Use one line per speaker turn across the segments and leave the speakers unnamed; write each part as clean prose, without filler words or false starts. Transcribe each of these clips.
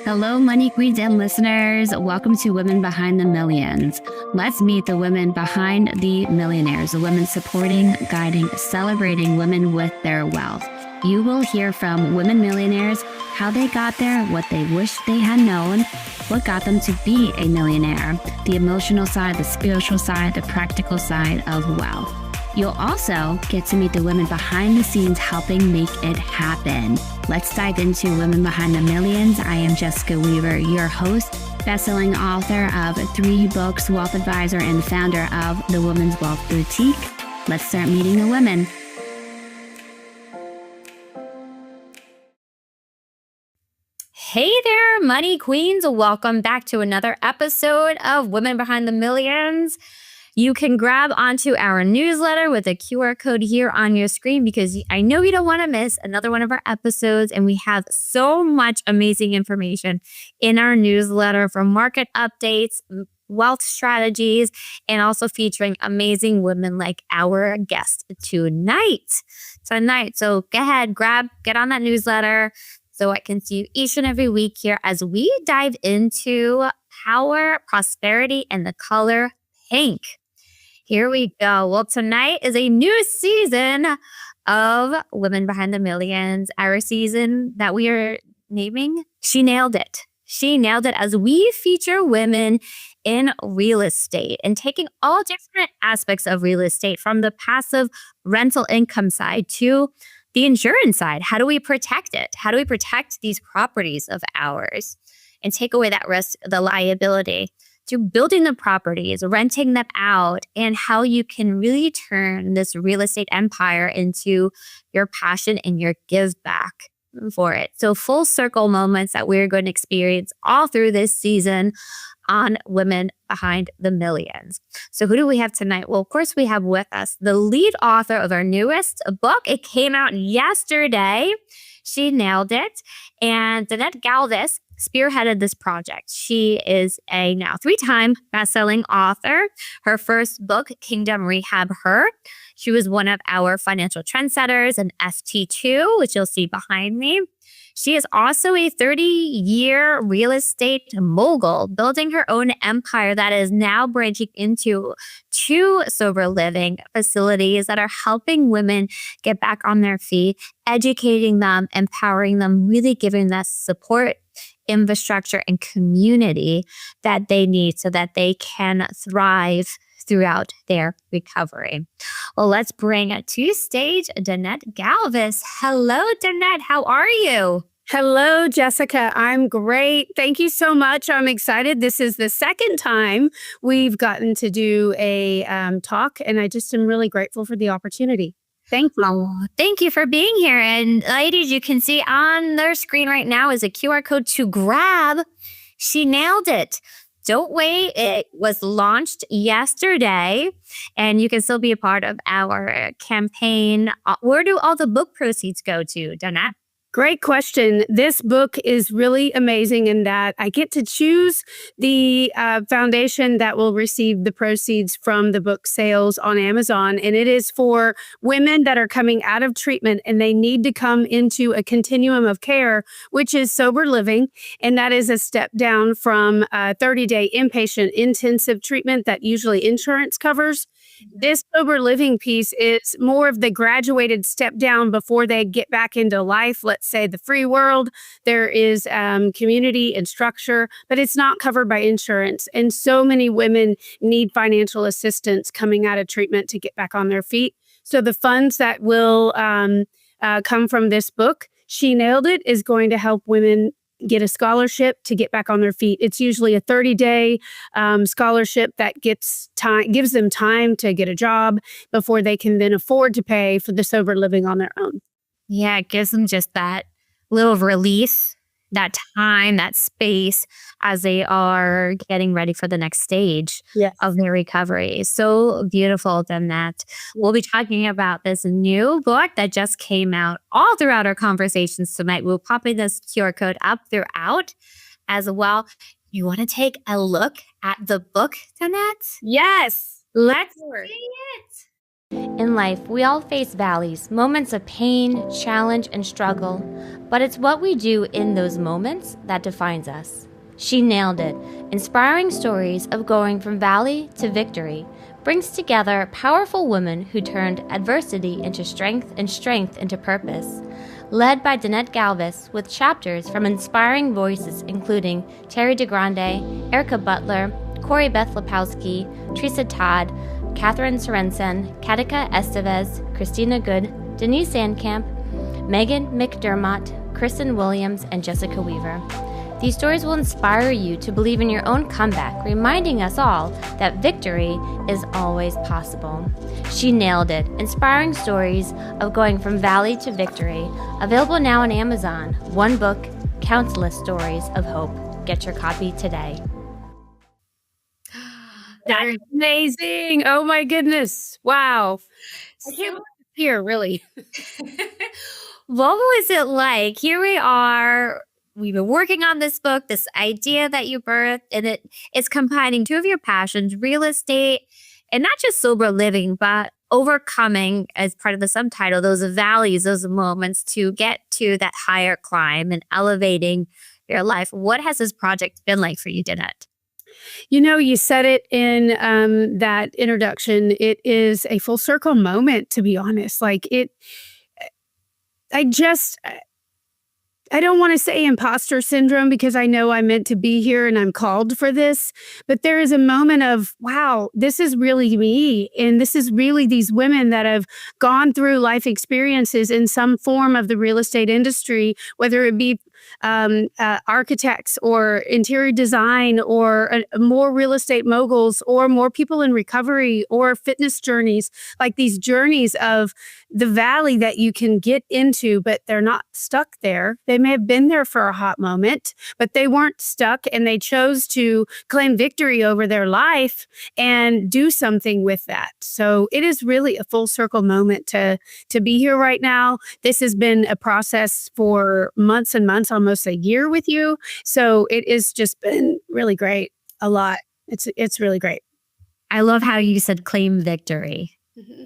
Hello, Money Queens and listeners. Welcome to Women Behind the Millions. Let's meet the women behind the millionaires, the women supporting, guiding, celebrating women with their wealth. You will hear from women millionaires, how they got there, what they wish they had known, what got them to be a millionaire, the emotional side, the spiritual side, the practical side of wealth. You'll also get to meet the women behind the scenes helping make it happen. Let's dive into Women Behind the Millions. I am Jessica Weaver, your host, bestselling author of 3 books, wealth advisor, and founder of the Women's Wealth Boutique. Let's start meeting the women. Hey there, Money Queens. Welcome back to another episode of Women Behind the Millions. You can grab onto our newsletter with a QR code here on your screen because I know you don't want to miss another one of our episodes. And we have so much amazing information in our newsletter, from market updates, wealth strategies, and also featuring amazing women like our guest tonight. So go ahead, get on that newsletter so I can see you each and every week here as we dive into power, prosperity, and the color pink. Here we go. Well, tonight is a new season of Women Behind the Millions. Our season that we are naming, She Nailed It. She Nailed It, as we feature women in real estate and taking all different aspects of real estate, from the passive rental income side to the insurance side. How do we protect it? How do we protect these properties of ours and take away that risk, the liability, to building the properties, renting them out, and how you can really turn this real estate empire into your passion and your give back for it. So full circle moments that we're going to experience all through this season on Women Behind the Millions. So who do we have tonight? Well, of course, we have with us the lead author of our newest book. It came out yesterday. She Nailed It. And Danette Galvis spearheaded this project. She is a now 3-time best-selling author. Her first book, Kingdom Rehab Her. She was one of our financial trendsetters in ST2, which you'll see behind me. She is also a 30-year real estate mogul, building her own empire that is now branching into 2 sober living facilities that are helping women get back on their feet, educating them, empowering them, really giving them support, infrastructure, and community that they need so that they can thrive throughout their recovery. Well, let's bring to stage Danette Galvis. Hello, Danette. How are you?
Hello, Jessica. I'm great. Thank you so much. I'm excited. This is the second time we've gotten to do a talk, and I just am really grateful for the opportunity. Thank you.
Oh, thank you for being here. And ladies, you can see on their screen right now is a QR code to grab. She Nailed It. Don't wait. It was launched yesterday, and you can still be a part of our campaign. Where do all the book proceeds go to, Danette?
Great question. This book is really amazing in that I get to choose the foundation that will receive the proceeds from the book sales on Amazon. And it is for women that are coming out of treatment and they need to come into a continuum of care, which is sober living. And that is a step down from 30-day inpatient intensive treatment that usually insurance covers. This sober living piece is more of the graduated step down before they get back into life. Let's say the free world. There is community and structure, but it's not covered by insurance. And so many women need financial assistance coming out of treatment to get back on their feet. So the funds that will come from this book, She Nailed It, is going to help women get a scholarship to get back on their feet. It's usually a 30-day scholarship that gives them time to get a job before they can then afford to pay for the sober living on their own.
Yeah, it gives them just that little release, that time, that space as they are getting ready for the next stage of their recovery. So beautiful, Danette. We'll be talking about this new book that just came out all throughout our conversations tonight. We'll pop in this QR code up throughout as well. You want to take a look at the book, Danette?
Yes.
Let's see it. In life, we all face valleys, moments of pain, challenge, and struggle, but it's what we do in those moments that defines us. She nailed it. Inspiring stories of going from valley to victory brings together powerful women who turned adversity into strength and strength into purpose. Led by Danette Galvis, with chapters from inspiring voices including Terry DeGrande, Erica Butler, Corey Beth Lepowski, Teresa Todd, Catherine Sorensen, Katika Estevez, Christina Good, Denise Sandkamp, Megan McDermott, Kristen Williams, and Jessica Weaver. These stories will inspire you to believe in your own comeback, reminding us all that victory is always possible. She nailed it. Inspiring stories of going from valley to victory. Available now on Amazon. One book, countless stories of hope. Get your copy today.
That's amazing. Oh my goodness. Wow. I can't believe it's here, really.
What was it like? Here we are. We've been working on this book, this idea that you birthed, and it's combining two of your passions, real estate, and not just sober living, but overcoming, as part of the subtitle, those valleys, those moments to get to that higher climb and elevating your life. What has this project been like for you, Danette?
You know, you said it in that introduction. It is a full circle moment, to be honest. I don't want to say imposter syndrome because I know I'm meant to be here and I'm called for this, but there is a moment of, wow, this is really me. And this is really these women that have gone through life experiences in some form of the real estate industry, whether it be architects or interior design or more real estate moguls or more people in recovery or fitness journeys, like these journeys of the valley that you can get into, but they're not stuck there. They may have been there for a hot moment, but they weren't stuck and they chose to claim victory over their life and do something with that. So it is really a full circle moment to be here right now. This has been a process for months and months, almost a year with you. So it has just been really great. A lot. It's really great.
I love how you said claim victory.
Mm-hmm.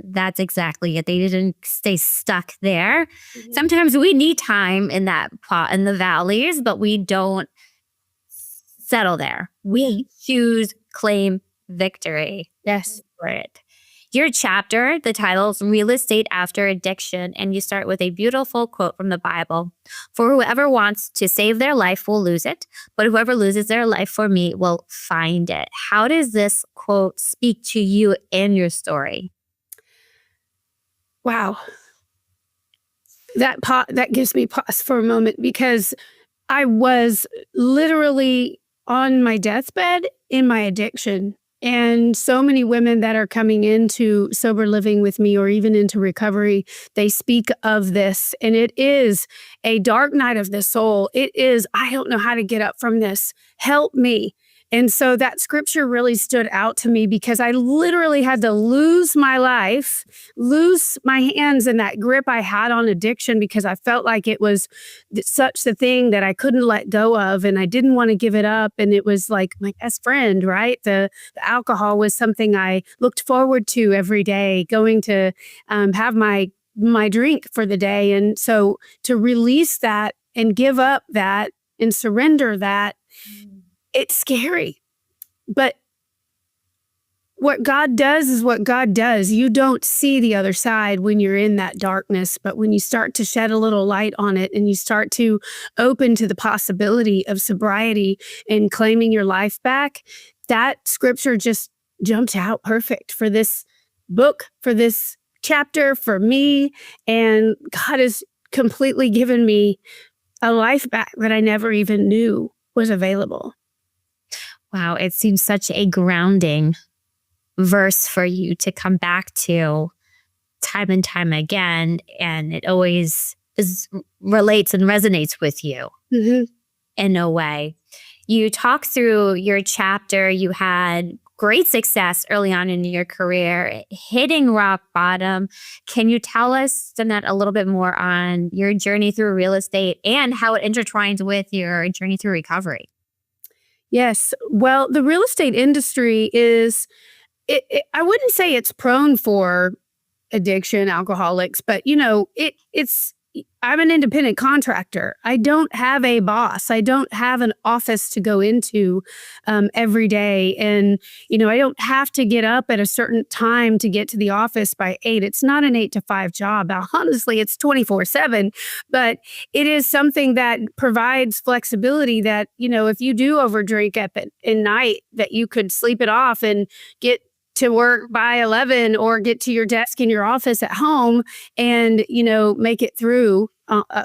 That's exactly it. They didn't stay stuck there.
Mm-hmm.
Sometimes we need time in in the valleys, but we don't settle there. We choose claim victory.
Yes.
For it. Your chapter, the title is Real Estate After Addiction, and you start with a beautiful quote from the Bible. For whoever wants to save their life will lose it, but whoever loses their life for me will find it. How does this quote speak to you and your story?
Wow. That gives me pause for a moment because I was literally on my deathbed in my addiction. And so many women that are coming into sober living with me or even into recovery, they speak of this. And it is a dark night of the soul. It is, I don't know how to get up from this. Help me. And so that scripture really stood out to me because I literally had to lose my life, lose my hands in that grip I had on addiction because I felt like it was such the thing that I couldn't let go of and I didn't want to give it up. And it was like my best friend, right? The alcohol was something I looked forward to every day, going to have my drink for the day. And so to release that and give up that and surrender that, it's scary, but what God does is what God does. You don't see the other side when you're in that darkness, but when you start to shed a little light on it and you start to open to the possibility of sobriety and claiming your life back, that scripture just jumped out perfect for this book, for this chapter, for me. And God has completely given me a life back that I never even knew was available.
Wow, it seems such a grounding verse for you to come back to time and time again. And it always relates and resonates with you in a way. You talk through your chapter. You had great success early on in your career, hitting rock bottom. Can you tell us, Danette, a little bit more on your journey through real estate and how it intertwines with your journey through recovery?
Yes. Well, the real estate industry is, I wouldn't say it's prone for addiction, alcoholics, but I'm an independent contractor. I don't have a boss. I don't have an office to go into every day. And, I don't have to get up at a certain time to get to the office by 8. It's not an 8 to 5 job. Now, honestly, it's 24/7, but it is something that provides flexibility that, if you do overdrink at night, that you could sleep it off and get to work by 11 or get to your desk in your office at home and, make it through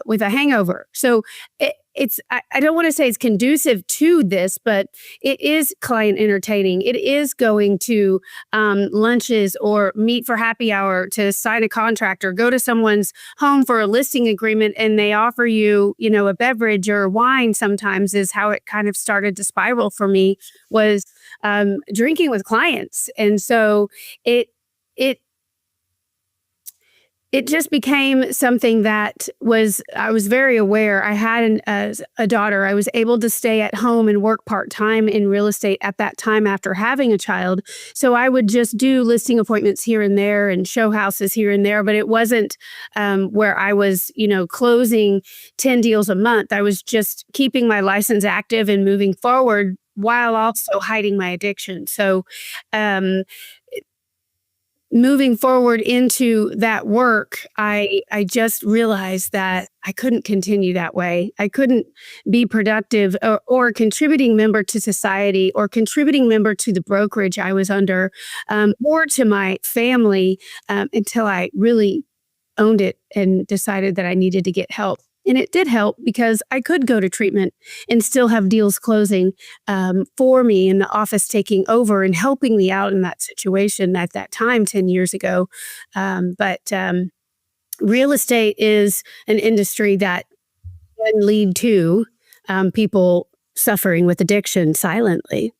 with a hangover. So I don't want to say it's conducive to this, but it is client entertaining. It is going to lunches or meet for happy hour to sign a contract or go to someone's home for a listing agreement and they offer you, a beverage or wine. Sometimes is how it kind of started to spiral for me, was drinking with clients. And so it just became something that I was very aware. I had a daughter. I was able to stay at home and work part-time in real estate at that time after having a child. So I would just do listing appointments here and there and show houses here and there, but it wasn't where I was, closing 10 deals a month. I was just keeping my license active and moving forward while also hiding my addiction. So moving forward into that work, I just realized that I couldn't continue that way. I couldn't be productive or contributing member to society or contributing member to the brokerage I was under, or to my family, until I really owned it and decided that I needed to get help. And it did help because I could go to treatment and still have deals closing for me and the office taking over and helping me out in that situation at that time 10 years ago. But real estate is an industry that can lead to people suffering with addiction silently.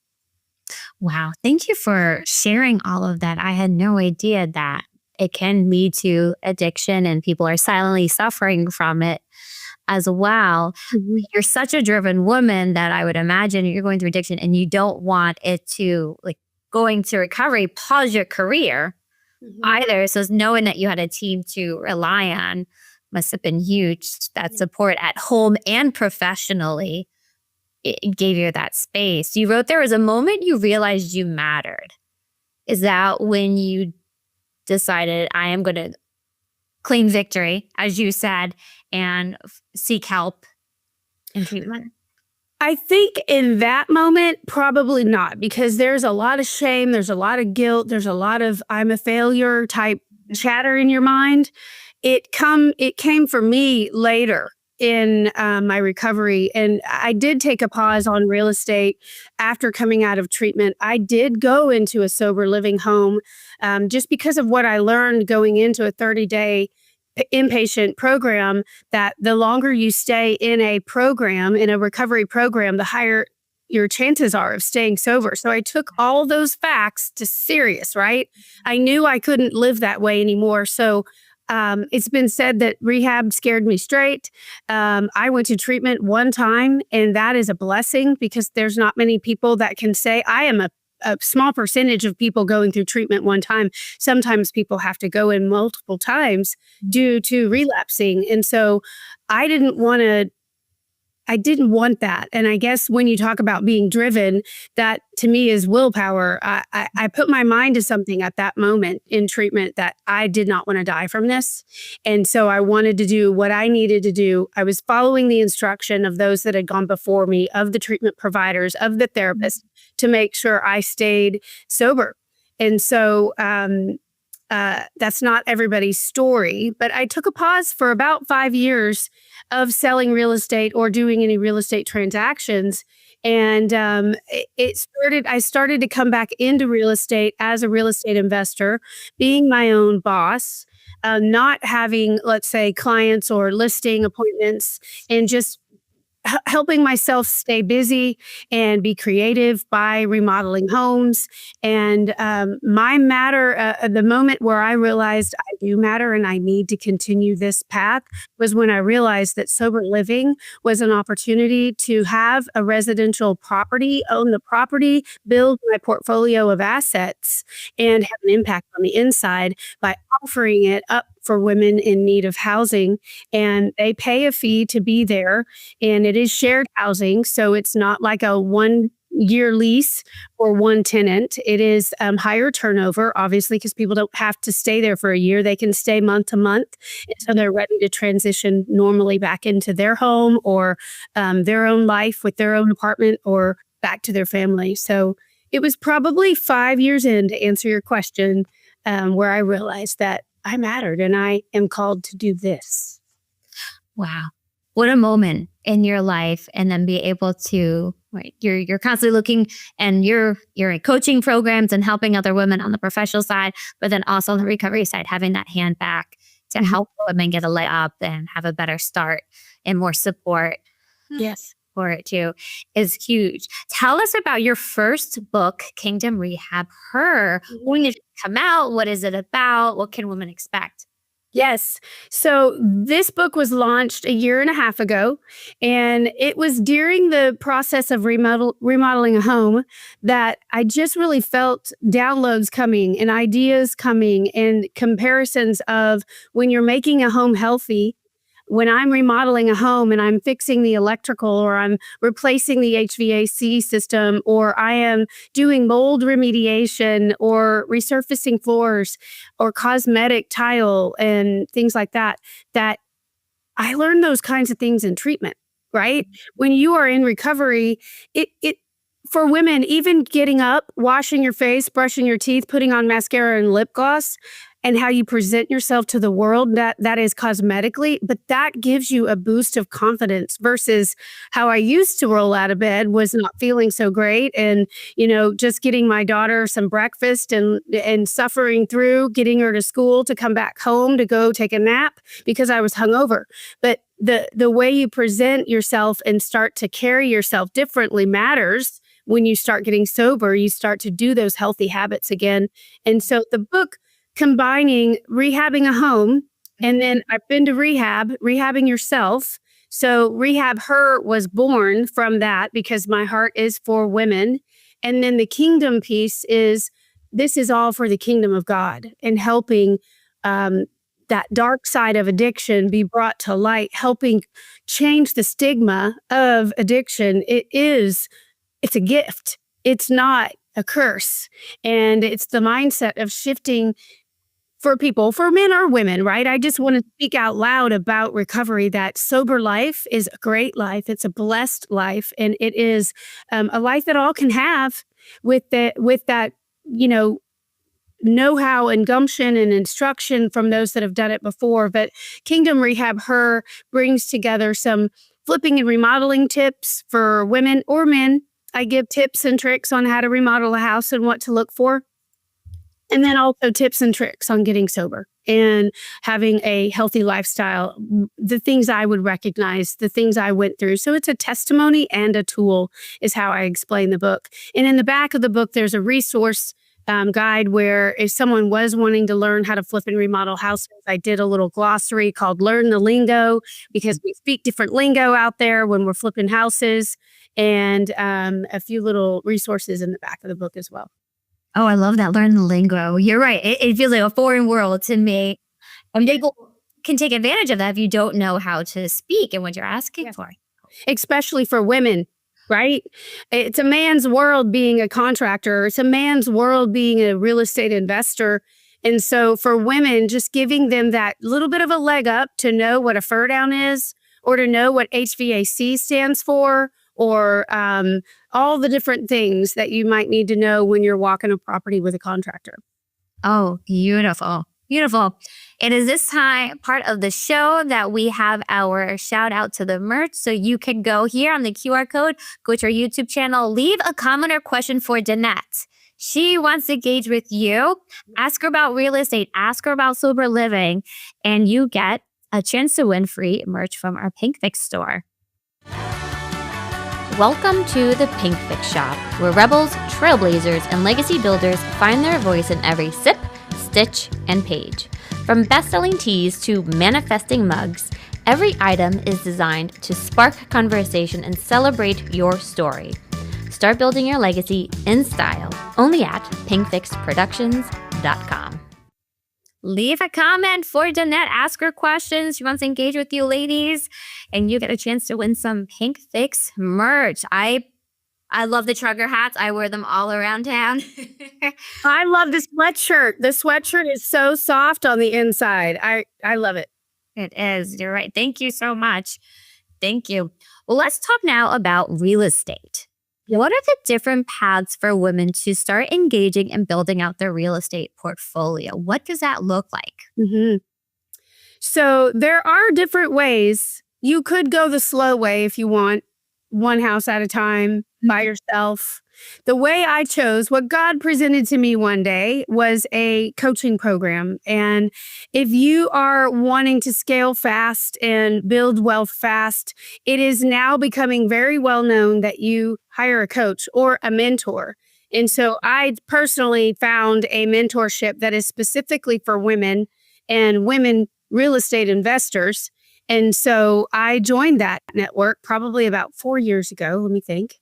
Wow. Thank you for sharing all of that. I had no idea that it can lead to addiction and people are silently suffering from it as well.
Mhm.
You're such a driven woman that I would imagine you're going through addiction and you don't want it to, like, going to recovery, pause your career
Mhm.
either. So knowing that you had a team to rely on must have been huge. That support at home and professionally, it gave you that space. You wrote there was a moment you realized you mattered. Is that when you decided, I am going to claim victory, as you said, and seek help and treatment?
I think in that moment, probably not, because there's a lot of shame, there's a lot of guilt, there's a lot of I'm a failure type chatter in your mind. It came for me later in my recovery. And I did take a pause on real estate after coming out of treatment. I did go into a sober living home just because of what I learned going into a 30-day inpatient program, that the longer you stay in a program, in a recovery program, the higher your chances are of staying sober. So I took all those facts to serious, right? I knew I couldn't live that way anymore. So it's been said that rehab scared me straight. I went to treatment one time, and that is a blessing because there's not many people that can say I am a small percentage of people going through treatment one time. Sometimes people have to go in multiple times due to relapsing. And so I didn't want that. And I guess when you talk about being driven, that to me is willpower. I put my mind to something at that moment in treatment that I did not want to die from this. And so I wanted to do what I needed to do. I was following the instruction of those that had gone before me, of the treatment providers, of the therapists, to make sure I stayed sober. And so that's not everybody's story, but I took a pause for about 5 years of selling real estate or doing any real estate transactions. And I started to come back into real estate as a real estate investor, being my own boss, not having, let's say, clients or listing appointments, and just helping myself stay busy and be creative by remodeling homes. And the moment where I realized I do matter and I need to continue this path was when I realized that sober living was an opportunity to have a residential property, own the property, build my portfolio of assets, and have an impact on the inside by offering it up for women in need of housing. And they pay a fee to be there, and it is shared housing. So it's not like a 1-year lease or one tenant. It is higher turnover, obviously, because people don't have to stay there for a year. They can stay month to month until they're ready to transition normally back into their home or their own life with their own apartment or back to their family. So it was probably 5 years in, to answer your question, where I realized that I mattered and I am called to do this.
Wow. What a moment in your life. And then be able to, right, you're constantly looking, and you're in coaching programs and helping other women on the professional side, but then also on the recovery side, having that hand back to help women get a leg up and have a better start and more support.
Yes.
For it too is huge. Tell us about your first book, Kingdom Rehab Her. When did it come out? What is it about? What can women expect?
Yes. So this book was launched a year and a half ago, and it was during the process of remodeling a home that I just really felt downloads coming and ideas coming and comparisons of when you're making a home healthy. When I'm remodeling a home and I'm fixing the electrical, or I'm replacing the HVAC system, or I am doing mold remediation or resurfacing floors or cosmetic tile and things like that, that I learned those kinds of things in treatment, right? When you are in recovery, it for women, even getting up, washing your face, brushing your teeth, putting on mascara and lip gloss, and how you present yourself to the world, that is cosmetically, but that gives you a boost of confidence versus how I used to roll out of bed, was not feeling so great, and just getting my daughter some breakfast and suffering through getting her to school to come back home to go take a nap because I was hungover. But the way you present yourself and start to carry yourself differently matters. When you start getting sober, you start to do those healthy habits again. And so the book combining rehabbing a home, and then I've been to rehabbing yourself. So Rehab Her was born from that because my heart is for women. And then the kingdom piece is, this is all for the kingdom of God and helping that dark side of addiction be brought to light, helping change the stigma of addiction. It's a gift. It's not a curse. And it's the mindset of shifting for people, for men or women, right? I just want to speak out loud about recovery, that sober life is a great life. It's a blessed life. And it is a life that all can have with that, know-how and gumption and instruction from those that have done it before. But Kingdom Rehab Her brings together some flipping and remodeling tips for women or men. I give tips and tricks on how to remodel a house and what to look for. And then also tips and tricks on getting sober and having a healthy lifestyle, the things I would recognize, the things I went through. So it's a testimony and a tool is how I explain the book. And in the back of the book, there's a resource guide where if someone was wanting to learn how to flip and remodel houses, I did a little glossary called Learn the Lingo, because we speak different lingo out there when we're flipping houses, and a few little resources in the back of the book as well.
Oh, I love that. Learn the lingo. You're right. It feels like a foreign world to me. And people can take advantage of that if you don't know how to speak and what you're asking for.
Especially for women, right? It's a man's world being a contractor. It's a man's world being a real estate investor. And so for women, just giving them that little bit of a leg up to know what a fur down is, or to know what HVAC stands for, or all the different things that you might need to know when you're walking a property with a contractor.
Oh, beautiful. Beautiful. It is this time part of the show that we have our shout out to the merch. So you can go here on the QR code, go to our YouTube channel, leave a comment or question for Danette. She wants to engage with you. Ask her about real estate, ask her about sober living, and you get a chance to win free merch from our Pink Fix store. Welcome to the Pink Fix Shop, where rebels, trailblazers, and legacy builders find their voice in every sip, stitch, and page. From best-selling teas to manifesting mugs, every item is designed to spark conversation and celebrate your story. Start building your legacy in style, only at pinkfixproductions.com. Leave a comment for Danette. Ask her questions. She wants to engage with you ladies. And you get a chance to win some Pink Fix merch. I love the trucker hats. I wear them all around town.
I love this sweatshirt. The sweatshirt is so soft on the inside. I love it.
It is. You're right. Thank you so much. Thank you. Well, let's talk now about real estate. What are the different paths for women to start engaging and building out their real estate portfolio? What does that look like?
So there are different ways. You could go the slow way if you want, one house at a time, by yourself. The way I chose, what God presented to me one day was a coaching program. And if you are wanting to scale fast and build wealth fast, it is now becoming very well known that you hire a coach or a mentor. And so I personally found a mentorship that is specifically for women and women real estate investors. And so I joined that network probably about 4 years ago. Let me think.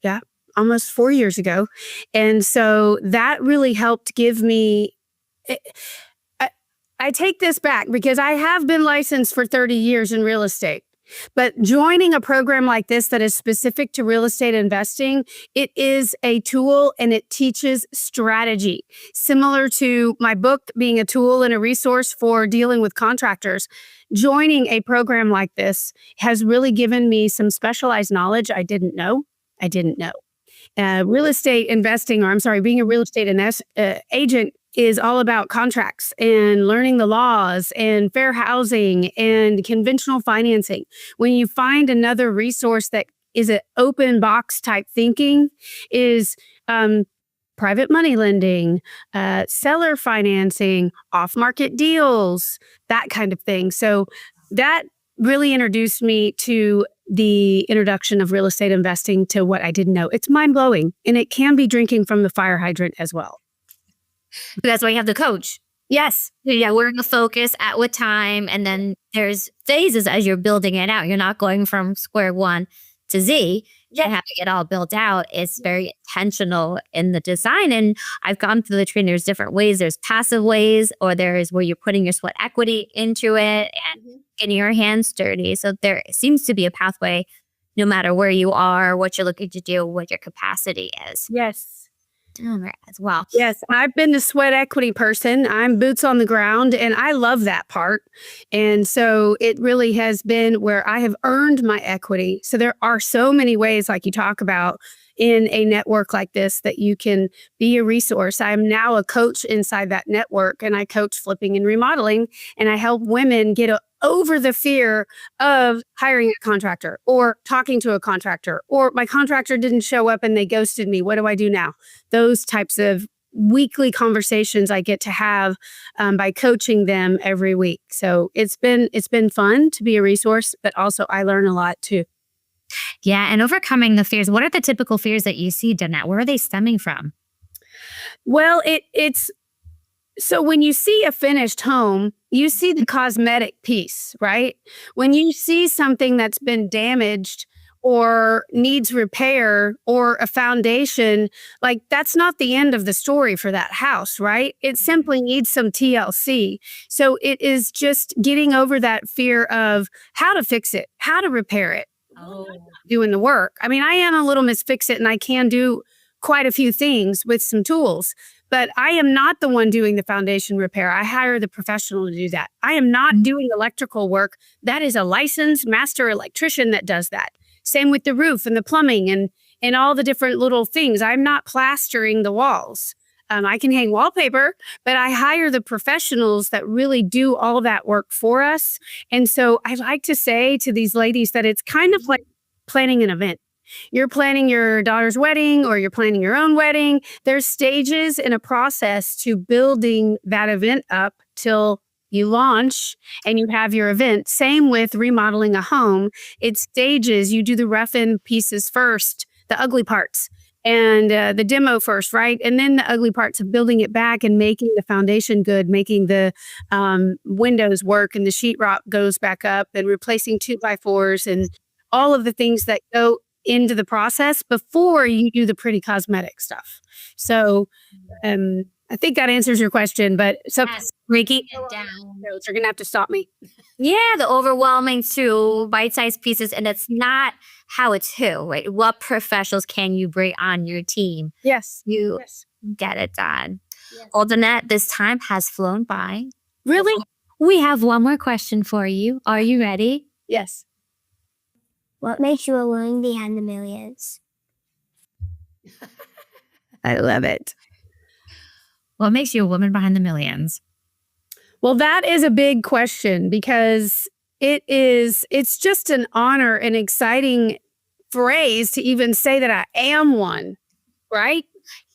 Yeah, almost 4 years ago. And so that really helped give me, I take this back because I have been licensed for 30 years in real estate. But joining a program like this that is specific to real estate investing, it is a tool and it teaches strategy. Similar to my book being a tool and a resource for dealing with contractors, joining a program like this has really given me some specialized knowledge I didn't know. Real estate investing, being a real estate agent is all about contracts and learning the laws and fair housing and conventional financing. When you find another resource that is an open box type thinking, is private money lending, seller financing, off-market deals, that kind of thing. So that really introduced me to the introduction of real estate investing to what I didn't know. It's mind-blowing, and it can be drinking from the fire hydrant as well.
That's why you have the coach.
Yes.
Yeah, we're going to focus at what time, and then there's phases as you're building it out. You're not going from square one to Z. You have to get all built out. It's very intentional in the design. And I've gone through the training. There's different ways. There's passive ways, or there's where you're putting your sweat equity into it and getting your hands dirty. So there seems to be a pathway no matter where you are, what you're looking to do, what your capacity is.
Yes.
As well.
Yes, I've been the sweat equity person. I'm boots on the ground, and I love that part. And so it really has been where I have earned my equity. So there are so many ways, like you talk about, in a network like this that you can be a resource. I'm now a coach inside that network, and I coach flipping and remodeling, and I help women get over the fear of hiring a contractor or talking to a contractor, or my contractor didn't show up and they ghosted me. What do I do now? Those types of weekly conversations I get to have by coaching them every week. So it's been fun to be a resource, but also I learn a lot too.
Yeah, and overcoming the fears. What are the typical fears that you see, Danette? Where are they stemming from?
Well, it's so when you see a finished home, you see the cosmetic piece, right? When you see something that's been damaged or needs repair or a foundation, like that's not the end of the story for that house, right? It simply needs some TLC. So it is just getting over that fear of how to fix it, how to repair it, doing the work. I mean, I am a little Miss Fix-It and I can do quite a few things with some tools. But I am not the one doing the foundation repair. I hire the professional to do that. I am not doing electrical work. That is a licensed master electrician that does that. Same with the roof and the plumbing and all the different little things. I'm not plastering the walls. I can hang wallpaper, but I hire the professionals that really do all that work for us. And so I like to say to these ladies that it's kind of like planning an event. You're planning your daughter's wedding or you're planning your own wedding. There's stages in a process to building that event up till You launch and you have your event. Same with remodeling a home. It's stages. You do the rough-in pieces first, the ugly parts, and the demo first, right? And then the ugly parts of building it back and making the foundation good, making the windows work, and the sheetrock goes back up, and replacing 2x4s and all of the things that go into the process before you do the pretty cosmetic stuff. So I think that answers your question, but
breaking
you're
it down.
going to have to stop me.
Yeah, the overwhelming two bite-sized pieces, and it's not how it's who, right? What professionals can you bring on your team?
Yes.
You get it done. Yes. Well, Danette, this time has flown by.
Really?
We have one more question for you. Are you ready?
Yes.
What makes you a woman behind the millions?
I love it.
What makes you a woman behind the millions?
Well, that is a big question because it's just an honor and exciting phrase to even say that I am one, right?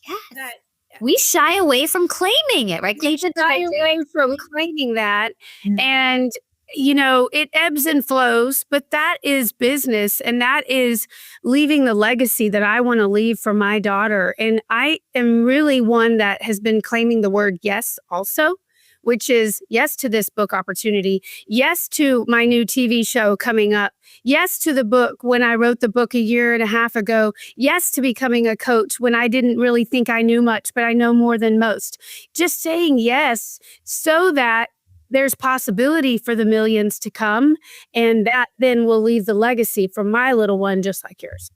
Yes. We shy away from claiming it, right?
We shy away from claiming that. And, it ebbs and flows, but that is business. And that is leaving the legacy that I want to leave for my daughter. And I am really one that has been claiming the word yes also, which is yes to this book opportunity, yes to my new TV show coming up, yes to the book when I wrote the book 1.5 years ago, yes to becoming a coach when I didn't really think I knew much, but I know more than most. Just saying yes so that there's possibility for the millions to come, and that then will leave the legacy from my little one just like yours.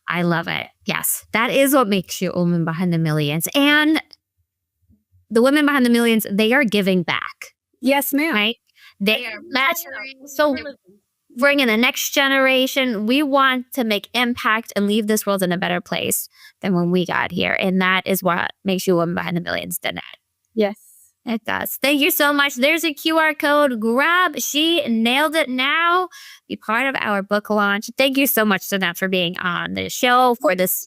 I love it. Yes, that is what makes you a woman behind the millions. And the women behind the millions, they are giving back.
Yes, ma'am.
Right? They are maturing. So bringing the next generation, we want to make impact and leave this world in a better place than when we got here. And that is what makes you a woman behind the millions, Danette.
Yes.
It does. Thank you so much. There's a QR code. Grab. She nailed it now. Be part of our book launch. Thank you so much, Danette, for being on the show, for this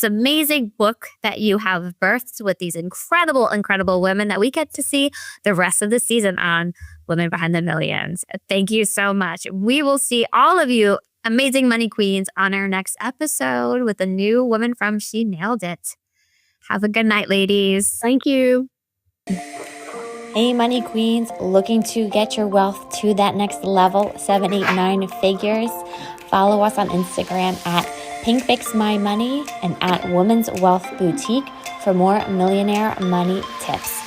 amazing book that you have birthed with these incredible, incredible women that we get to see the rest of the season on Women Behind the Millions. Thank you so much. We will see all of you amazing money queens on our next episode with a new woman from She Nailed It. Have a good night, ladies.
Thank you.
Hey, money queens, looking to get your wealth to that next level, 7, 8, 9 figures? Follow us on Instagram at pinkfixmymoney and at Women's Wealth Boutique for more millionaire money tips.